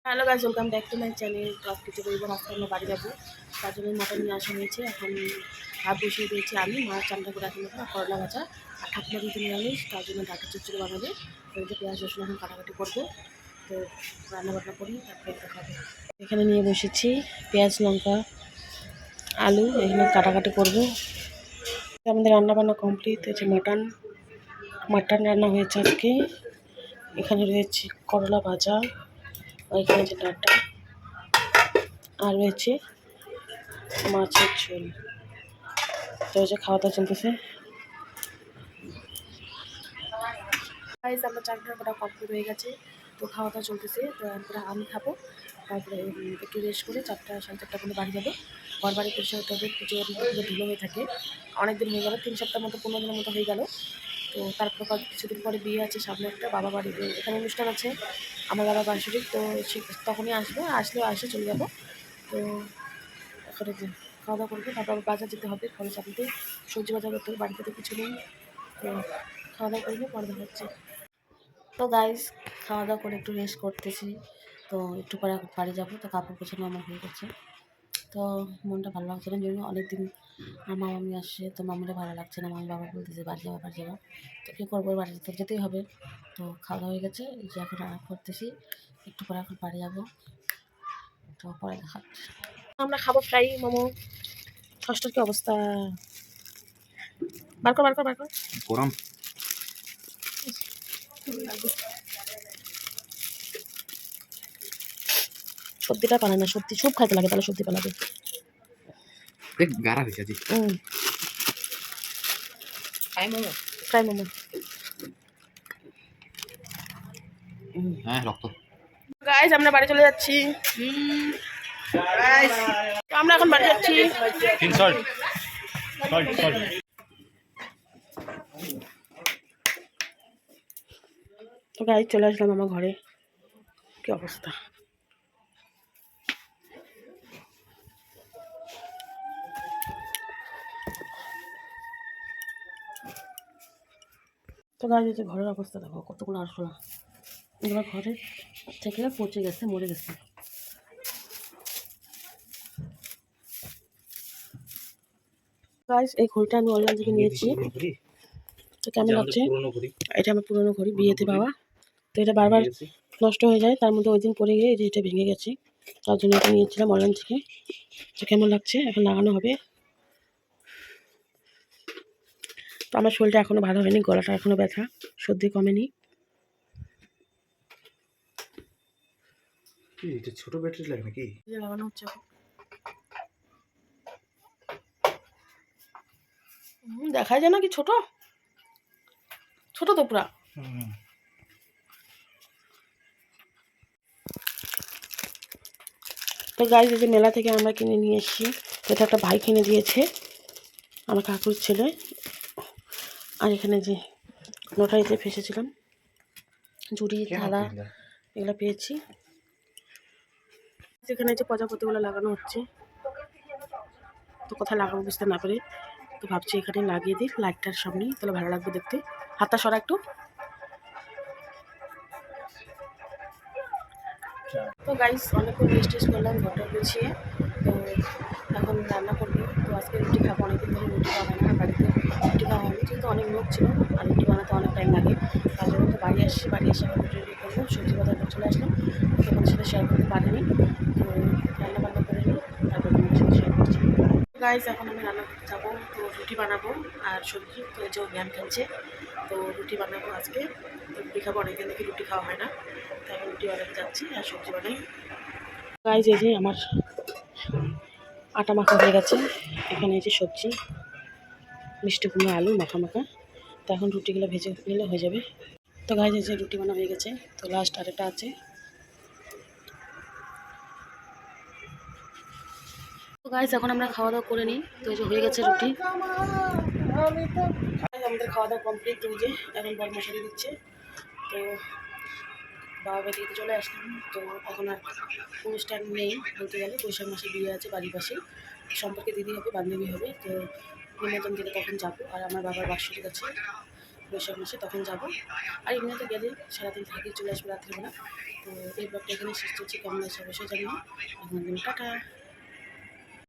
Hello guys, welcome back to my channel. Top কিছু বলবো, আজকে আমরা বাড়ি যাবো, তার জন্য মটন নিয়ে আসা হয়েছে। এখন ভাত বসিয়ে দিয়েছি আমি, মাছ চানটা করে এখন করলা ভাজা আর ঠাকুমা দিতে নিরামিষ, তার জন্য ডাটা চচ্চড়ি বানাবে। তো এই যে পেঁয়াজ রসুন এখন কাটাকাটি করবো, তো রান্নাবান্না করি তারপরে দেখাবো। এখানে নিয়ে বসেছি পেঁয়াজ লঙ্কা আলু, এখানে কাটাকাটি করবো। আমাদের রান্নাবান্না কমপ্লিট হয়েছে। মাটন রান্না হয়েছে আজকে। এখানে রয়েছে করলা ভাজা, এখানে যে ডাটা আর রয়েছে মাছের ঝোল। তো যে খাওয়া দাওয়া চলতেছে। আমরা চারটা কটা কমপ্লিট হয়ে গেছে, তো খাওয়া দাওয়া চলতেছে। তো তারপরে আমি খাবো, তারপরে একটু রেস্ট করে 4টা-4:30 পর্যন্ত বাড়ি যাবো। ঘর বাড়ি পরিষ্কার হতে হবে, পুজো ধুলো হয়ে থাকে। অনেক দিন হয়ে গেল, 3 সপ্তাহ মতো 15 দিনের মতো হয়ে গেল। তো তারপর কিছুদিন পরে বিয়ে আছে সামনে, একটা বাবা বাড়ি এখানে অনুষ্ঠান আছে আমার বাবা বাড়ির, তো সে তখনই আসবে, আসলেও আসে চলে যাবো। তো এখন খাওয়া দাওয়া করবো, তারপর বাজার যেতে হবে, খরচ চাপিতে সবজি বাজার করতে হবে, বাড়িতে তো কিছু নেই। তো খাওয়া দাওয়া করবো, পরে দেখা হচ্ছে। তো গাইস, খাওয়া দাওয়া করে একটু রেস্ট করতেছি। তো একটু পরে বাড়ি যাবো। তো কাপড় গোছানো আমার হয়ে গেছে। তো মনটা ভালো লাগছে না, জন্য অনেকদিন আমার মামি আসছে, তো মামিরা ভালো লাগছে না। মামি বাবা বলতেছে বাড়ি যাবো বাড়ি যাবো, তো কী করবো, বাড়ি তো যেতেই হবে। তো খাওয়া দাওয়া হয়ে গেছে, এই যে এখন আরাম করতেছি, একটু পরে এখন বাড়ি যাবো। তো পরে দেখা হচ্ছে। আমরা খাবো ফ্রাই মোমো। ষষ্ঠের কি অবস্থা, বার কর বার কর বার কর গরম। সত্যিটা পারে না, সত্যি সব খাইতে লাগে, তাহলে সত্যি পালাবে। দেখ গাড়া হয়েছে জি। ফ্রাই মোমো। হ্যাঁ রক্ত। গাইস, আমরা বাড়ি চলে যাচ্ছি। আমরা এখন বাড়ি যাচ্ছি। তো গাইস, চলে আসলাম আমার ঘরে। কি অবস্থা, তো গাইস এই যে ঘরের অবস্থা দেখো, কতগুলো আরশোলা। এগুলো ঘরে থেকে পচে গেছে, মরে গেছে। গাইস, এই ঘড়িটা আমি অনলাইন থেকে নিয়েছি। তো কেমন লাগছে? এটা আমার পুরোনো ঘড়ি, বিয়েতে পাওয়া। তো এটা বারবার নষ্ট হয়ে যায়, তার মধ্যে ওই দিন পরে গিয়ে এই যে এটা ভেঙে গেছে, তার জন্য এটা নিয়েছিলাম অনলাইন থেকে। তো কেমন লাগছে, এখন লাগানো হবে। তো আমার শরীরটা এখনো ভালো হয়নি, গলাটা এখনো ব্যথা, সর্দি কমেনি। এটা ছোট ব্যাটারি লাগে নাকি? লাগানো হচ্ছে। দেখা যায় না কি, ছোট ছোট তো পুরা। তো গাইস, এই যে মেলা থেকে আমরা কিনে নিয়ে এসেছি। এটা একটা ভাই কিনে দিয়েছে, আমার কাকুর ছেলে। আর এখানে যে নোটারিতে ফেসেছিলাম, ঝুড়ি থালা এগুলো পেয়েছি। যেখানে যে প্রজাপতিগুলো লাগানো হচ্ছে, তো কোথায় লাগাবো বুঝতে না পারে, তো ভাবছি এখানে লাগিয়ে দিই লাইটটার সামনেই, তাহলে ভালো লাগবে দেখতে। হাতটা সরা একটু। তো গাইস, অনেকক্ষণ রেস্ট করলাম ঘরটা গুছিয়ে। তো এখন রান্না করবো। তো আজকে রুটি খাবো, অনেকদিন ধরে রুটি খাওয়া হয় না, বাড়িতে রুটি খাওয়া হয়নি, যেহেতু অনেক লোক ছিল আর রুটি বানাতে অনেক টাইম লাগে। তার জন্য তো বাড়ি আসছি, বাড়ি এসে এখন রুটি রেডি করবো, সবজি বাজার করে চলে আসলাম। তো তোমাদের সাথে শেয়ার করতে পারিনি, তো রান্না বান্না করে নিই, তারপর তোমাদের সাথে শেয়ার করছি। গাইস, এখন আমি রান্না করতে যাবো, তো রুটি বানাবো আর সবজি। তো এই যে জ্ঞান খেলছে, তো রুটি বানাবো আজকে। তো রুটি খাবো, অনেকদিন থেকে রুটি খাওয়া হয় না, তাই আমি রুটি বানাতে যাচ্ছি আর সবজি বানাই। গাইস, এই যে আমার আটা মাখা হয়ে গেছে, এখানে এই যে সবজি, মিষ্টি কুমড়ো আলু মাখা মাখা। তো এখন রুটিগুলো ভেজে নিলে হয়ে যাবে। তো গাইস, এই যে রুটি বানা হয়ে গেছে, তো লাস্ট আরেকটা আছে। তো গাইস, এখন আমরা খাওয়া দাওয়া করে নিই। তো এই যে হয়ে গেছে রুটি, আমাদের খাওয়া দাওয়া কমপ্লিট। তো যে এখন বড় মশারি দিচ্ছে। তো বাবা বাড়ি থেকে চলে আসলাম, তো এখন আর অনুষ্ঠান নেই বলতে গেলে, বৈশাখ মাসে বিয়ে আছে বাড়ির পাশে, সম্পর্কে দিদি হবে, বান্ধবী হবে। তো নিমন্ত্রণ দিলে তখন যাবো। আর আমার বাবার বাৎসরিক আছে, বৈশাখ মাসে তখন যাব। আর এমনিতে গেলে সারাদিন থাকি, চলে আসবো রাত্রিবেলা। তো এই ব্লগটা এখানে শেষ করছি। কেমন আছে অবশ্যই জানিও। এখন টাটা।